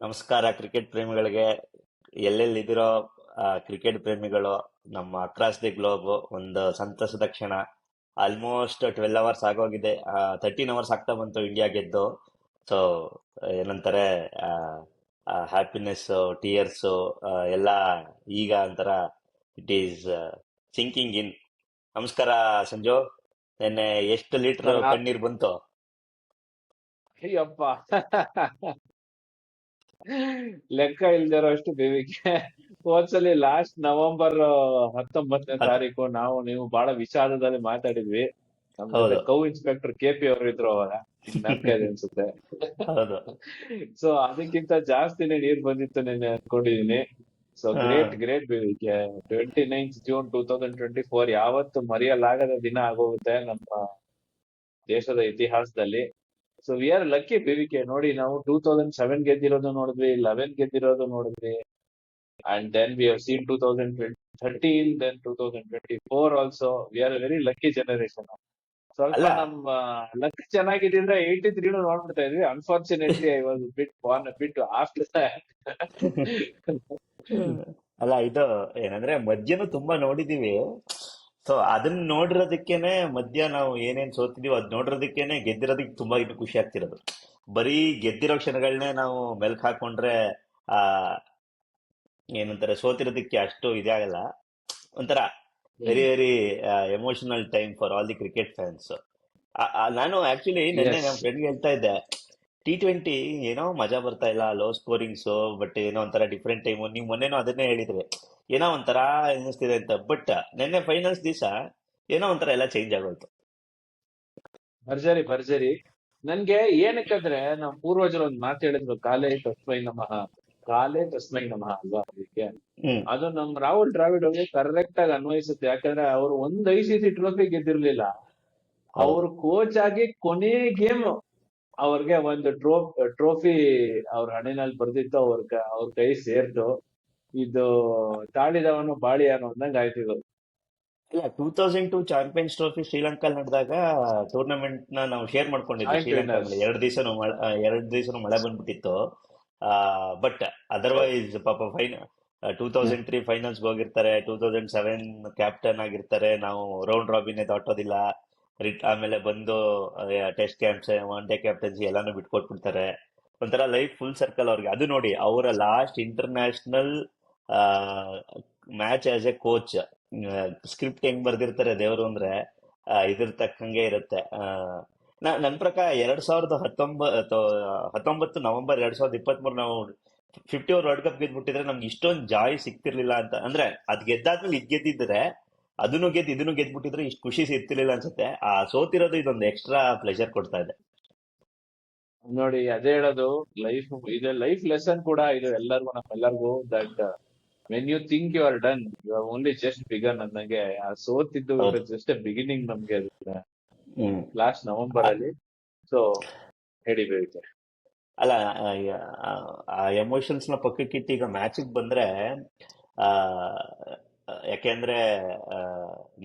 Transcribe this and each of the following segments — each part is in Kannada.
ನಮಸ್ಕಾರ ಕ್ರಿಕೆಟ್ ಪ್ರೇಮಿಗಳಿಗೆ. ಎಲ್ಲೆಲ್ಲಿದ್ದೀರೋ ಕ್ರಿಕೆಟ್ ಪ್ರೇಮಿಗಳು, ನಮ್ಮ ಅಕ್ರಾಸ್ ದಿ ಗ್ಲೋಬ್ ಒಂದು ಸಂತಸದ ಕ್ಷಣ. ಆಲ್ಮೋಸ್ಟ್ 12 ಅವರ್ಸ್ ಆಗೋಗಿದೆ. 13 ಅವರ್ಸ್ ಆಗ್ತಾ ಬಂತು ಇಂಡಿಯಾ ಗೆದ್ದು. ಸೊ ಏನಂತಾರೆ, ಹ್ಯಾಪಿನೆಸ್, ಟಿಯರ್ಸ್ ಎಲ್ಲ ಈಗ ಒಂಥರ ಇಟ್ ಈಸ್ ಸಿಂಕಿಂಗ್ ಇನ್. ನಮಸ್ಕಾರ ಸಂಜು. ನಿನ್ನೆ ಎಷ್ಟು ಲೀಟರ್ ಕಣ್ಣೀರ್ ಬಂತು? ಅಯ್ಯಪ್ಪ, ಲೆಕ್ಕ ಇಲ್ದಿರೋ ಅಷ್ಟು ಬೇವಿಗೆ. ಹೋದ್ಸಲಿ ಲಾಸ್ಟ್ ನವೆಂಬರ್ 19ನೇ ತಾರೀಕು ನೀವು ಬಹಳ ವಿಷಾದದಲ್ಲಿ ಮಾತಾಡಿದ್ವಿ. ನಮ್ ಜೊತೆ ಹೌದು. ಕೌ ಇನ್ಸ್ಪೆಕ್ಟರ್ KP ಅವರು ಇದ್ರು ಅವಾಗ. ಜ್ಞಾಪಕ ಇದೆ ಅನ್ಸುತ್ತೆ. ಹೌದು. ಸೊ ಅದಕ್ಕಿಂತ ಜಾಸ್ತಿನೇ ನೀರ್ ಬಂದಿತ್ತು ನೆನ್ನೆ ಅನ್ಕೊಂಡಿದೀನಿ. ಸೊ ಹಾ. ಗ್ರೇಟ್ ಬೇವಿಗೆ. 29th June 2024 ಯಾವತ್ತು ಮರೆಯಲಾಗದ ದಿನ ಆಗೋಗುತ್ತೆ ನಮ್ಮ ದೇಶದ ಇತಿಹಾಸದಲ್ಲಿ. So we are lucky BVK. ನೋಡಿ, ನಾವು 2007 ಗೆದ್ದಿರೋದು ನೋಡಿದ್ವಿ, 11 ಗೆದ್ದಿರೋದು ನೋಡಿದ್ವಿ, and then we have seen 2013, then 2024 also. We are a very lucky generation. ಸ್ವಲ್ಪ ಅಲ್ಲ ನಮ್ಮ ಲಕ್ ಚೆನ್ನಾಗಿದ್ರೆ 83 ನೋಡ್ಬಿಡ್ತಾ ಇದ್ವಿ. Unfortunately I was bit after that. ಅಲ್ಲ, ಇದು ಏನಂದ್ರೆ ಮದ್ಯನೂ ತುಂಬಾ ನೋಡಿದೀವಿ. ಸೊ ಅದನ್ನ ನೋಡಿರೋದಕ್ಕೇನೆ ಮಧ್ಯ ನಾವು ಏನೇನ್ ಸೋತಿದೀವಿ ಅದ್ ನೋಡಿರೋದಕ್ಕೇನೆ ಗೆದ್ದಿರೋದಕ್ಕೆ ತುಂಬಾ ಇದು ಖುಷಿ ಆಗ್ತಿರೋದು. ಬರೀ ಗೆದ್ದಿರೋ ಕ್ಷಣಗಳನ್ನೇ ನಾವು ಮೆಲ್ಕ್ ಹಾಕೊಂಡ್ರೆ ಆ ಏನಂತಾರೆ, ಸೋತಿರೋದಕ್ಕೆ ಅಷ್ಟು ಇದಾಗಲ್ಲ. ಒಂಥರ very very emotional time for all the cricket fans. ನಾನು ಆಕ್ಚುಲಿ ನಿನ್ನೆ ಎಸ್. ನಮ್ಮ ಫ್ರೆಂಡ್ಗೆ ಹೇಳ್ತಾ ಇದ್ದೆ, T20 ಏನೋ ಮಜಾ ಬರ್ತಾ ಇಲ್ಲ, ಲೋ ಸ್ಕೋರಿಂಗ್ಸ್, ಬಟ್ ಏನೋ ಒಂಥರ ಡಿಫ್ರೆಂಟ್ ಟೈಮ್. ನೀವು ಮೊನ್ನೆನೋ ಅದನ್ನೇ ಹೇಳಿದ್ರಿ, ಏನೋ ಒಂಥರ ಅನ್ನಿಸ್ತಿದೆ ಅಂತ. ಬಟ್ ನಿನ್ನೆ ಫೈನಲ್ಸ್ ದಿವಸ ಏನೋ ಒಂಥರ ಎಲ್ಲ ಚೇಂಜ್ ಆಗೋಯ್ತು. ಭರ್ಜರಿ. ನನ್ಗೆ ಏನಕ್ಕಂದ್ರೆ ನಮ್ಮ ಪೂರ್ವಜರು ಒಂದ್ ಮಾತು ಹೇಳಿದ್ರು, ಕಾಲೇ ತಸ್ಮೈ ನಮಃ ಅಲ್ವಾ ಅದಕ್ಕೆ. ಹ್ಮ್. ಅದು ನಮ್ ರಾಹುಲ್ ದ್ರಾವಿಡ್ ಅವ್ರಿಗೆ ಕರೆಕ್ಟ್ ಆಗಿ ಅನ್ವಯಿಸುತ್ತೆ. ಯಾಕಂದ್ರೆ ಅವ್ರು ಒಂದ್ ICC ಟ್ರೋಫಿ ಗೆದ್ದಿರ್ಲಿಲ್ಲ. ಹೌದು. ಅವ್ರು ಕೋಚ್ ಆಗಿ ಕೊನೆ ಗೇಮ್ ಅವ್ರಿಗೆ ಒಂದು ಟ್ರೋಫಿ ಅವ್ರ ಹಣೆನಲ್ಲಿ ಬರ್ದಿತ್ತು. ಅವ್ರ ಕೈ ಸೇರ್ತು. ಇದು ತಾಳಿದವನು ಬಾಳಿ ಅನ್ನೋ ಅಂದಂಗ ಆಯ್ತಿದ್ರು. ಇಲ್ಲ, 2002 ಚಾಂಪಿಯನ್ಸ್ ಟ್ರೋಫಿ ಶ್ರೀಲಂಕಾ ನಡೆದಾಗ ಟೂರ್ನಮೆಂಟ್ ನಾವು ಶೇರ್ ಮಾಡ್ಕೊಂಡಿದ್ವಿ ಜಾಯಿಂಟ್ ಶ್ರೀಲಂಕಾ ವಿನ್ನರ್ಸ್. ಮೇಲೆ. 2 ದಿವಸನೂ ಮಳೆ ಬಂದ್ಬಿಟ್ಟಿತ್ತು. ಬಟ್ ಅದರ್ವೈಸ್ ಪಾಪ 2003 ಫೈನಲ್ಸ್ ಹೋಗಿರ್ತಾರೆ, 2007 ಕ್ಯಾಪ್ಟನ್ ಆಗಿರ್ತಾರೆ. ನಾವು ರೌಂಡ್ ರಾಬಿನ್ ದಾಟೋದಿಲ್ಲ. ಆಮೇಲೆ ಬಂದು test camps, one day captaincy ಎಲ್ಲಾನು ಬಿಟ್ಕೊಟ್ಬಿಡ್ತಾರೆ. ಒಂಥರ ಲೈಫ್ ಫುಲ್ ಸರ್ಕಲ್ ಅವ್ರಿಗೆ. ಅದು ನೋಡಿ, ಅವರ last international match as A coach. Script ಹೆಂಗ್ ಬರ್ದಿರ್ತಾರೆ ದೇವರು ಅಂದ್ರೆ ಇದ್ರ ತಕ್ಕಂಗೆ ಇರುತ್ತೆ. ನನ್ ಪ್ರಕಾರ 2019 ನವೆಂಬರ್ 2023 ನಾವು 50 ಓವರ್ ವರ್ಲ್ಡ್ ಕಪ್ ಗೆದ್ಬಿಟ್ಟಿದ್ರೆ ನಮ್ಗೆ ಇಷ್ಟೊಂದು ಜಾಯ್ ಸಿಕ್ತಿರ್ಲಿಲ್ಲ ಅಂತ. ಅಂದ್ರೆ ಅದ್ ಗೆದ್ದಾದ್ಮೇಲೆ ಇದ್ ಗೆದ್ದಿದ್ರೆ, ಅದನ್ನು ಗೆದ್ದು ಇದನ್ನು ಗೆದ್ಬಿಟ್ಟಿದ್ರೆ ಇಷ್ಟು ಖುಷಿ ಸಿಗ್ತಿರ್ಲಿಲ್ಲ ಅನ್ಸುತ್ತೆ. ಸೋತಿರೋದು ಇದೊಂದು ಎಕ್ಸ್ಟ್ರಾ ಪ್ಲೆಜರ್ ಕೊಡ್ತಾ ಇದೆ. ನೋಡಿ, ಅದೇ ಹೇಳೋದು. ಇದು ಲೈಫ್ ಲೆಸನ್ ಕೂಡ ಇದು ಎಲ್ಲರಿಗೂ, ನಮ್ಮೆಲ್ಲರಿಗೂ. That when you think you are done, you are only just begun ಅನ್ನಂಗೆ. ಆ ಸೋತಿದ್ದು ಹೌದು. ಜಸ್ಟ್ ಬಿಗಿನಿಂಗ್ ನಮ್ಗೆ ಹ್ಮ್. ಲಾಸ್ಟ್ ನವೆಂಬರ್ ಅಲ್ಲಿ. ಸೊ ಹಿಡಿಬೇಕು. ಅಲ್ಲ, ಆ ಎಮೋಷನ್ಸ್ ನ ಪಕ್ಕಕ್ಕಿಟ್ಟು ಈಗ ಮ್ಯಾಚಿಗೆ ಬಂದ್ರೆ, ಆ ಯಾಕೆಂದ್ರೆ ಆ,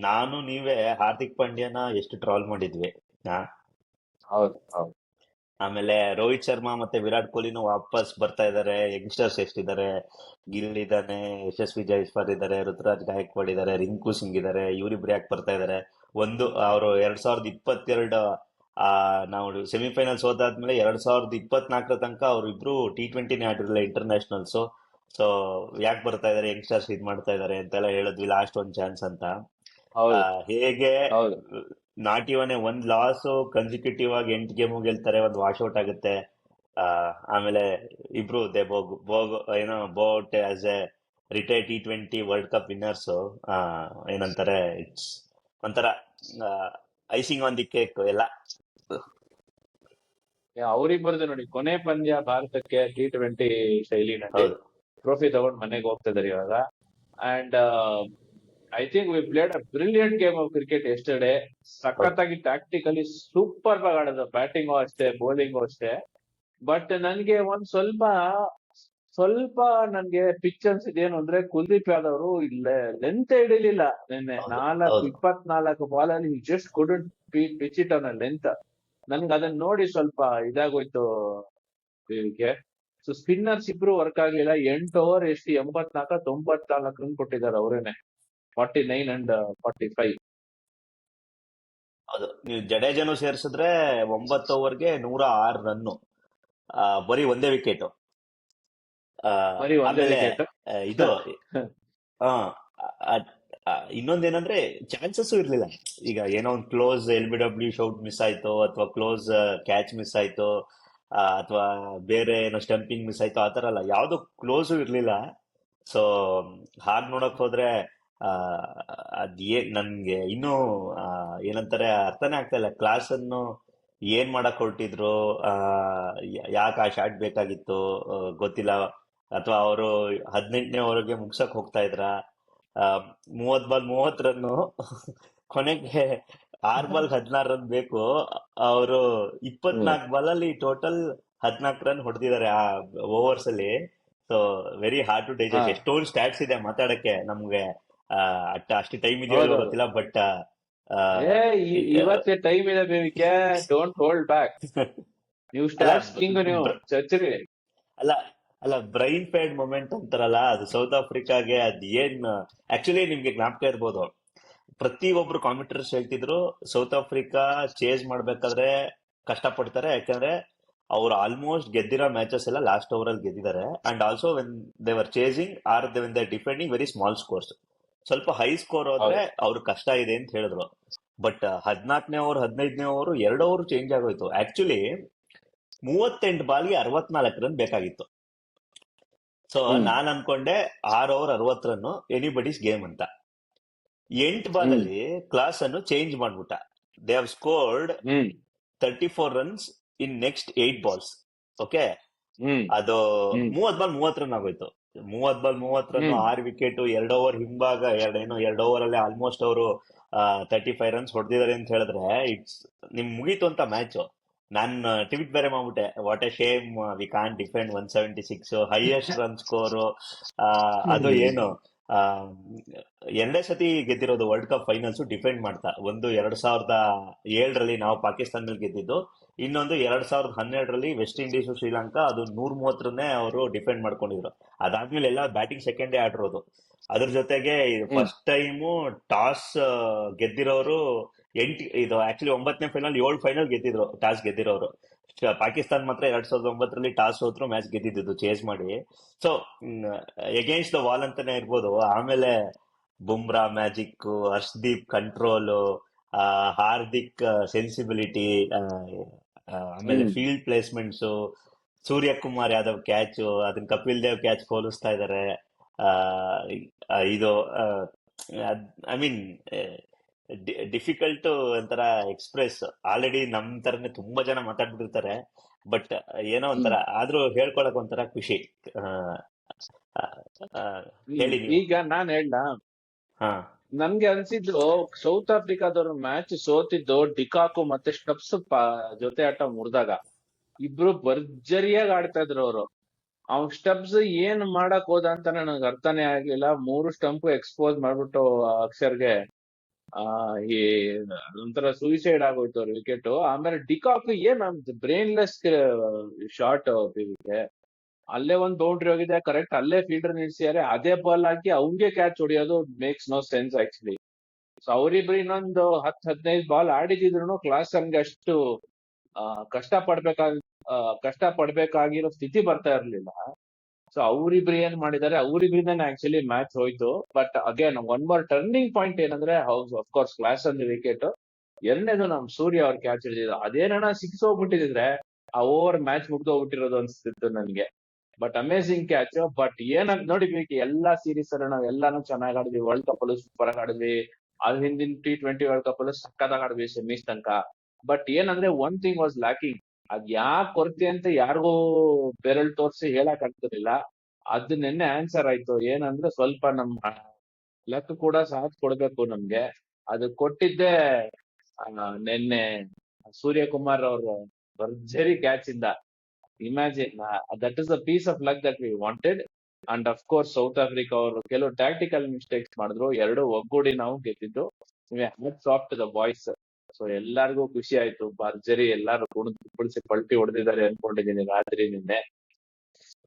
ನಾನು ನೀವೇ ಹಾರ್ದಿಕ್ ಪಾಂಡ್ಯನ ಎಷ್ಟು ಟ್ರಾಲ್ ಮಾಡಿದ್ವಿ. ಆ, ಹೌದು. ಆಮೇಲೆ ರೋಹಿತ್ ಶರ್ಮಾ ಮತ್ತೆ ವಿರಾಟ್ ಕೊಹ್ಲಿನೂ ವಾಪಸ್ ಬರ್ತಾ ಇದಾರೆ. ಯಂಗ್ಸ್ಟರ್ಸ್ ಎಷ್ಟಿದ್ದಾರೆ, ಗಿಲ್ ಇದಾನೆ, ಯಶಸ್ವಿ ಜೈಸ್ವಾಲ್ ಇದಾರೆ, ಋತುರಾಜ್ ಗಾಯಕ್ವಾಡ್ ಇದಾರೆ, ರಿಂಕು ಸಿಂಗ್ ಇದಾರೆ, ಇವರಿಬ್ರು ಯಾಕೆ ಬರ್ತಾ ಇದಾರೆ? ಅವರು 2022 ನಾವು ಸೆಮಿಫೈನಲ್ಸ್ ಹೋದಾದ್ಮೇಲೆ 2024 ತನಕ ಅವ್ರು ಇಬ್ರು T20ನೇ ಆಡಿರಲಿಲ್ಲ ಇಂಟರ್ನ್ಯಾಷನಲ್ಸ್. ಸೊ ಯಾಕೆ ಬರ್ತಾ ಇದಾರೆ ಯಂಗ್ಸ್ಟರ್ಸ್, ಇದ್ ಮಾಡ್ತಾ ಇದಾರೆ ಅಂತೆಲ್ಲ ಹೇಳಿದ್ವಿ, ಲಾಸ್ಟ್ ಒಂದ್ ಚಾನ್ಸ್ ಅಂತ. ಹೌದು. ಹೇಗೆ ಹೌದು. ನಾಟ್ ಇವನ್ ಒಂದ್ ಲಾಸ್ ಕನ್ಸಿಕ್ಯೂಟಿವ್ ಆಗಿ 8 ಗೇಮು ಗೆಲ್ತಾರೆ, ಒಂದು ವಾಶೌಟ್ ಆಗುತ್ತೆ. ಆಮೇಲೆ ಇಬ್ರು boat as A retired T20 world cup winners. ಏನಂತಾರೆ, ಇಟ್ಸ್ ಒಂಥರ ಐಸಿಂಗ್ ಆನ್ ದಿ ಕೇಕ್ ಎಲ್ಲ. ಅವ್ರಿಬ್ಬರದು ನೋಡಿ, ಕೊನೆ ಪಂದ್ಯ ಭಾರತಕ್ಕೆ T20 ಶೈಲಿನಲ್ಲಿ ಹೌದು. ಟ್ರೋಫಿ ತಗೊಂಡ್ ಮನೆಗೆ ಹೋಗ್ತಾ ಇದಾರೆ ಇವಾಗ. And I think we played a brilliant game of cricket yesterday. ಸಖತ್ತಾಗಿ ಟ್ಯಾಕ್ಟಿಕಲಿ ಸೂಪರ್ ಆಗಿ ಆಡೋದು. ಬ್ಯಾಟಿಂಗು ಅಷ್ಟೇ, ಬೌಲಿಂಗು ಅಷ್ಟೇ. ಬಟ್ ನನ್ಗೆ ಒಂದ್ ಸ್ವಲ್ಪ ನನ್ಗೆ ಪಿಚ್ ಅನ್ಸಿದ್ದೇನು ಅಂದ್ರೆ, ಕುಲ್ದೀಪ್ ಯಾದವ್ ಅವರು ಇಲ್ಲೇ ಲೆಂತ್ ಹಿಡಿಲಿಲ್ಲ ನಿನ್ನೆ. ಹೌದು. ಹೌದು. 24 ಬಾಲಲ್ಲಿ just couldn't pitch it on length. ನನ್ಗೆ ಅದನ್ನ ನೋಡಿ ಸ್ವಲ್ಪ ಇದಾಗೋಯ್ತು. ಇದಕ್ಕೆ ಸೊ ಸ್ಪಿನ್ನರ್ಸ್ ಇಬ್ರು ವರ್ಕ್ ಆಗ್ಲಿಲ್ಲ. 8 ಓವರ್ ಎಷ್ಟು 94 ರನ್ ಕೊಟ್ಟಿದ್ದಾರೆ ಅವರೇನೆ. 49 ಅಂಡ್ 45. ಹೌದು, ನೀವು ಜಡೇಜನು ಸೇರಿಸಿದ್ರೆ 9 ಓವರ್ಗೆ 106 ರನ್ನು, ಬರೀ ಒಂದೇ ವಿಕೆಟ್. ಬರೀ ಒಂದೇ ಆಮೇಲೆ ವಿಕೆಟ್. ಇದು ಆ, ಆ- ಇನ್ನೊಂದೇನಂದ್ರೆ ಚಾನ್ಸಸ್ ಇರ್ಲಿಲ್ಲ. ಈಗ ಏನೋ ಒಂದು ಕ್ಲೋಸ್ LBW ಶೌಟ್ ಮಿಸ್ ಆಯ್ತು, ಅಥವಾ ಕ್ಲೋಸ್ ಕ್ಯಾಚ್ ಮಿಸ್ ಆಯ್ತು, ಅಥವಾ ಬೇರೆ ಏನೋ ಸ್ಟಂಪಿಂಗ್ ಮಿಸ್ ಆಯ್ತು, ಆತರ ಅಲ್ಲ, ಯಾವ್ದು ಕ್ಲೋಸು ಇರ್ಲಿಲ್ಲ. ಸೊ ಹಾಗ್ ನೋಡಕ್ ಹೋದ್ರೆ ಆ ನನ್ಗೆ ಇನ್ನೂ ಏನಂತಾರೆ ಅರ್ಥನೇ ಆಗ್ತಾ ಇಲ್ಲ. ಕ್ಲಾಸ್ ಅನ್ನು ಏನ್ ಮಾಡಕ್ ಹೊರಟಿದ್ರು, ಯಾಕೆ ಆ ಶಾಟ್ ಬೇಕಾಗಿತ್ತು ಗೊತ್ತಿಲ್ಲ. ಅಥವಾ ಅವರು 18ನೇ ಓವರ್ಗೆ ಮುಗ್ಸಕ್ ಹೋಗ್ತಾ ಇದ್ರ. 30 ಬಾಲ್ 30 ರನ್ನು, ಕೊನೆಗೆ 6 ಬಾಲ್ 16 ರನ್ ಬೇಕು. ಅವರು 24 ಬಾಲಲ್ಲಿ ಟೋಟಲ್ 14 ರನ್ ಹೊಡೆದಿದ್ದಾರೆ ಆ ಓವರ್ಸ್ ಅಲ್ಲಿ. So very hard to digest. ಎಷ್ಟೊಂದು ಸ್ಟ್ಯಾಟ್ಸ್ ಇದೆ ಮಾತಾಡಕ್ಕೆ ನಮ್ಗೆ. ಅಷ್ಟು ಟೈಮ್ ಇದೆಯೋ ಇಲ್ವೋ ಹೌದೌದು. ಗೊತ್ತಿಲ್ಲ, ಬಟ್ ಇವತ್ತೇ ಟೈಮ್ ಇದೆ ಬೇವಿಕೆ. Don't hold back. ನೀವು ಅಲ್ಲ ಸ್ಟಾರ್ಸ್ ಕಿಂಗ್, ನೀವು ಚರ್ಚರಿ. ಅಲ್ಲ ಅಲ್ಲ ಬ್ರೈನ್ ಪ್ಯಾಡ್ ಮೊಮೆಂಟ್ ಅಂತಾರಲ್ಲ, ಅದು ಸೌತ್ ಆಫ್ರಿಕಾಗೆ ಅದ್ ಏನ್. ಆಕ್ಚುಲಿ ನಿಮ್ಗೆ ಜ್ಞಾಪಕ ಇರ್ಬೋದು, ಪ್ರತಿಯೊಬ್ರು ಕಾಮೆಂಟರ್ಸ್ ಹೇಳ್ತಿದ್ರು ಸೌತ್ ಆಫ್ರಿಕಾ ಚೇಸ್ ಮಾಡ್ಬೇಕಾದ್ರೆ ಕಷ್ಟಪಡ್ತಾರೆ, ಯಾಕಂದ್ರೆ ಅವ್ರು ಆಲ್ಮೋಸ್ಟ್ ಗೆದ್ದಿರೋ ಮ್ಯಾಚಸ್ ಎಲ್ಲ ಲಾಸ್ಟ್ ಓವರ್ ಅಲ್ಲಿ ಗೆದ್ದಿದ್ದಾರೆ. And also when they're chasing or when they defending very small scores, ಸ್ವಲ್ಪ ಹೈ ಸ್ಕೋರ್ ಹೋದ್ರೆ ಅವ್ರ ಕಷ್ಟ ಇದೆ ಅಂತ ಹೇಳಿದ್ರು. ಬಟ್ 14ನೇ ಓವರ್ 15ನೇ ಓವರ್ 2 ಓವರ್ ಚೇಂಜ್ ಆಗೋಯ್ತು. ಆಕ್ಚುಲಿ 38 ಬಾಲ್ಗೆ 64 ರನ್ ಬೇಕಾಗಿತ್ತು. ಸೊ ನಾನ್ ಅನ್ಕೊಂಡೆ 6 ಓವರ್ 60 ರನ್ನು ಎನಿಬಡೀಸ್ ಗೇಮ್ ಅಂತ. 8 ಬಾಲಲ್ಲಿ ಕ್ಲಾಸ್ ಅನ್ನು ಚೇಂಜ್ ಮಾಡ್ಬಿಟ್ಟ. They have scored 34 runs in next 8 balls. Okay, ಅದು 30 ಬಾಲ್ 30 ರನ್ ಆಗೋಯ್ತು. 30 ಬಾಲ್ 30 ರನ್ನು, 6 ವಿಕೆಟ್, 2 ಓವರ್ ಹಿಂಭಾಗ, 2 ಓವರ್ ಅಲ್ಲಿ ಆಲ್ಮೋಸ್ಟ್ ಅವರು 35 ರನ್ಸ್ ಹೊಡೆದಿದ್ದಾರೆ ಅಂತ ಹೇಳಿದ್ರೆ ನಿಮ್ ಮುಗೀತು ಅಂತ ಮ್ಯಾಚ್. ನಾನ್ ಟ್ವೀಟ್ ಬೇರೆ ಮಾಡ್ಬಿಟ್ಟೆ, what A Shem, we can't defend 176, highest run score. ಅದು ಏನು, ಆ, 2 ಸತಿ ಗೆದ್ದಿರೋದು ವರ್ಲ್ಡ್ ಕಪ್ ಫೈನಲ್ಸ್ ಡಿಫೆಂಡ್ ಮಾಡ್ತಾ. ಒಂದು 2007ರಲ್ಲಿ ನಾವು ಪಾಕಿಸ್ತಾನ ಮೇಲೆ ಗೆದ್ದಿದ್ದು, ಇನ್ನೊಂದು 2012ರಲ್ಲಿ ವೆಸ್ಟ್ ಇಂಡೀಸ್ ಶ್ರೀಲಂಕಾ, ಅದು 130ರನ್ನೇ ಅವರು ಡಿಫೆಂಡ್ ಮಾಡ್ಕೊಂಡಿದ್ರು. ಅದಾದ್ಮೇಲೆ ಎಲ್ಲ ಬ್ಯಾಟಿಂಗ್ ಸೆಕೆಂಡೇ ಆಡಿರೋದು. ಅದ್ರ ಜೊತೆಗೆ ಫಸ್ಟ್ ಟೈಮು ಟಾಸ್ ಗೆದ್ದಿರೋರು ಇದು ಆಕ್ಚುಲಿ 9ನೇ ಫೈನಲ್ 7 ಫೈನಲ್ ಗೆದ್ದಿದ್ರು ಟಾಸ್ ಗೆದ್ದಿರೋರು. ಪಾಕಿಸ್ತಾನ ಮಾತ್ರ 2009ರಲ್ಲಿ ಟಾಸ್ ಸೋತ್ರು ಮ್ಯಾಚ್ ಗೆದ್ದಿದ್ದು ಚೇಸ್ ಮಾಡಿ. ಸೊ ಎಗೇನ್ಸ್ಟ್ ದ ವಾಲ್ ಅಂತಾನೆ ಇರ್ಬೋದು. ಆಮೇಲೆ Bumrah magic, Harshdeep control, Hardik sensibility, ಆಮೇಲೆ field placements, Suryakumar Yadav catch, ಅದನ್ನ ಕಪಿಲ್ ದೇವ್ ಕ್ಯಾಚ್ ಹೋಲಿಸ್ತಾ ಇದ್ದಾರೆ. ಇದು ಐ ಮೀನ್ ಡಿಫಿಕಲ್ಟ್ ಒಂಥರ ಎಕ್ಸ್ಪ್ರೆಸ್. ಆಲ್ರೆಡಿ ನಮ್ ತರನೇ ತುಂಬಾ ಜನ ಮಾತಾಡ್ಬಿಟ್ಟಿರ್ತಾರೆ, ಬಟ್ ಏನೋ ಒಂಥರ ಆದ್ರೂ ಹೇಳ್ಕೊಳಕ್ ಒಂಥರ ಖುಷಿ. ಹೇಳಿ ನೀವು. ಈಗ ನಾನ್ ಹೇಳ್ದ, ಹಾ, ನನ್ಗೆ ಅನ್ಸಿದ್ದು ಸೌತ್ ಆಫ್ರಿಕಾದವ್ರು ಮ್ಯಾಚ್ ಸೋತಿದ್ದು ಡಿಕಾಕು ಮತ್ತೆ ಸ್ಟಬ್ಸ್ ಜೊತೆ ಆಟ ಮುರಿದಾಗ. ಇಬ್ರು ಭರ್ಜರಿಯಾಗಿ ಆಡ್ತಾ ಇದ್ರು ಅವರು. ಅವ್ನ್ ಸ್ಟಬ್ಸ್ ಏನ್ ಮಾಡಕ್ ಹೋದ ಅಂತ ನನಗೆ ಅರ್ಥನೇ ಆಗ್ಲಿಲ್ಲ. 3 ಸ್ಟಂಪ್ ಎಕ್ಸ್ಪೋಸ್ ಮಾಡ್ಬಿಟ್ಟು ಅಕ್ಷರ್ಗೆ ಈ ಒಂಥರ ಸೂಯಿಸೈಡ್ ಆಗೋಯ್ತು ಅವ್ರ ವಿಕೆಟ್. ಆಮೇಲೆ ಡಿಕಾಕ್ ಏನ್ ಬ್ರೈನ್ಲೆಸ್ ಶಾರ್ಟ್ ಗೆ ಅಲ್ಲೇ ಒಂದ್ ಬೌಂಡ್ರಿ ಹೋಗಿದೆ, ಕರೆಕ್ಟ್ ಅಲ್ಲೇ ಫೀಲ್ಡರ್ ನಿಲ್ಸಿದ್ದಾರೆ. ಅದೇ ಬಾಲ್ ಹಾಕಿ ಅವ್ನ್ಗೆ ಕ್ಯಾಚ್ ಹೊಡಿಯೋದು makes no sense actually. So ಅವರಿಬ್ರು ಇನ್ನೊಂದು 10-15 ಬಾಲ್ ಆಡಿದಿದ್ರು ಕ್ಲಾಸ್ ನನ್ಗೆ ಅಷ್ಟು ಕಷ್ಟ ಪಡ್ಬೇಕಾಗಿರೋ ಸ್ಥಿತಿ ಬರ್ತಾ ಇರ್ಲಿಲ್ಲ. ಸೊ ಅವ್ರಿಬ್ರು ಏನ್ ಮಾಡಿದ್ದಾರೆ, ಅವ್ರಿಬ್ರಿಂದಾನೆ ಆಕ್ಚುಲಿ ಮ್ಯಾಚ್ ಹೋಯ್ತು. But again one more turning point ಏನಂದ್ರೆ ಅಫ್ಕೋರ್ಸ್ ಕ್ಲಾಸ್ ಅಂದ್ ವಿಕೆಟ್, ಎರಡನೇದು ನಮ್ ಸೂರ್ಯ ಅವ್ರ ಕ್ಯಾಚ್ ಹಿಡಿದಿದ್ದು. ಅದೇನಣ್ಣ 6 ಹೋಗ್ಬಿಟ್ಟಿದ್ರೆ ಆ ಓವರ್ ಮ್ಯಾಚ್ ಮುಗ್ದು ಹೋಗ್ಬಿಟ್ಟಿರೋದು ಅನ್ಸ್ತಿತ್ತು ನನ್ಗೆ. But amazing catch. ಬಟ್ ಏನಾಗ್ ನೋಡಿಬೇಕು, ಎಲ್ಲಾ ಸೀರೀಸ್ ಅಲ್ಲಿ ನಾವ್ ಎಲ್ಲಾನು ಚೆನ್ನಾಗಿ ಆಡಿದ್ವಿ. ವರ್ಲ್ಡ್ ಕಪ್ ಅಲ್ಲೂ ಸೂಪರ್ ಆಗಿ ಆಡಿದ್ವಿ, ಅದ್ ಹಿಂದಿನ T20 ವರ್ಲ್ಡ್ ಕಪ್ ಅಲ್ಲೂ ಸಕ್ಕತ್ತಾಗಿ ಆಡಿದ್ವಿ ಸೆಮೀಸ್ ತನಕ. ಬಟ್ ಏನಂದ್ರೆ ಒನ್ ಥಿಂಗ್ ವಾಸ್ ಲ್ಯಾಕಿಂಗ್. ಅದ್ ಯಾಕೆ ಕೊರತೆ ಅಂತ ಯಾರಿಗೂ ಬೆರಳು ತೋರಿಸಿ ಹೇಳಕ್ ಆಗ್ತಿರ್ಲಿಲ್ಲ. ಅದು ನಿನ್ನೆ ಆನ್ಸರ್ ಆಯ್ತು. ಏನಂದ್ರೆ ಸ್ವಲ್ಪ ನಮ್ ಲಕ್ ಕೂಡ ಸಾಥ್ ಕೊಡ್ಬೇಕು ನಮ್ಗೆ. ಅದು ಕೊಟ್ಟಿದ್ದೆ ನಿನ್ನೆ ಸೂರ್ಯಕುಮಾರ್ ಅವ್ರ ಭರ್ಜರಿ ಕ್ಯಾಚ್ ಇಂದ. Imagine, that is the piece of luck that we wanted. And of course South Africa ಅವರು ಕೆಲವು ಟ್ಯಾಕ್ಟಿಕಲ್ ಮಿಸ್ಟೇಕ್ಸ್ ಮಾಡಿದ್ರು, 2 ಒಗ್ಗೂಡಿ ನಾವು ಗೆದ್ದಿದ್ದು. Soft the boys. ಸೊ ಎಲ್ಲಾರ್ಗು ಖುಷಿ ಆಯ್ತು. ಭರ್ಜರಿ ಎಲ್ಲಾರು ಕುಣಿದು ಕುಣಿಸಿ ಪಲ್ಟಿ ಹೊಡೆದಿದ್ದಾರೆ ಅನ್ಕೊಂಡಿದೀನಿ ರಾತ್ರಿ ನಿನ್ನೆ.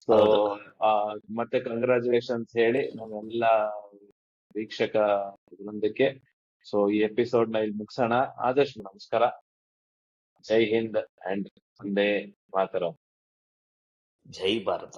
ಸೊ ಹೌದು. ಮತ್ತೆ ಕಂಗ್ರಾಚುಲೇಷನ್ಸ್ ಹೇಳಿ ನಾವೆಲ್ಲ ವೀಕ್ಷಕ ವೃಂದಕ್ಕೆ. ಸೊ ಈ ಎಪಿಸೋಡ್ ನ ಇಲ್ಲಿ ಮುಗಿಸೋಣ. ಆದಷ್ಟು ನಮಸ್ಕಾರ. ಜೈ ಹಿಂದ್ ಅಂಡ್ ಒಂದೇ ಮಾತರಂ. ಜೈ ಭಾರತ.